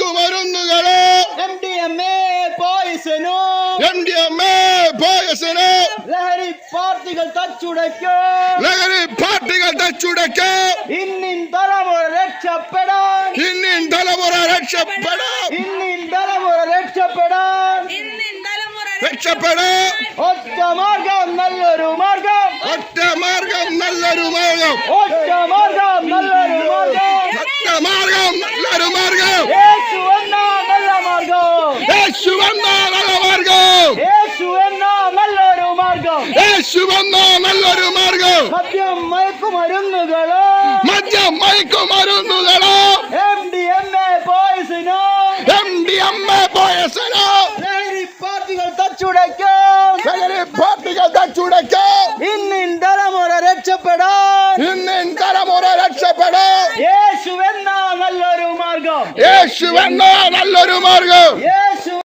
മയക്കുമരുന്നുകള് MDMA പോയിസനോ MDMA പോയസനോ ലഹരി പാർട്ടികൾ തച്ചുടയ്ക്കും ഇന്നിൻ തലമുറ രക്ഷപ്പെടാൻ ഒറ്റ മാർഗം നല്ലൊരു മാർഗം യേശു എന്ന നല്ല മാർഗം മദ്യം മയക്കുമരുന്നുകളോ MDMA പോയിസനോ ലഹരി പാർട്ടികൾ തച്ചുടയ്ക്കും ഇന്നിൻ തലമുറ രക്ഷപ്പെടാൻ യേശു എന്ന നല്ലൊരു മാർഗം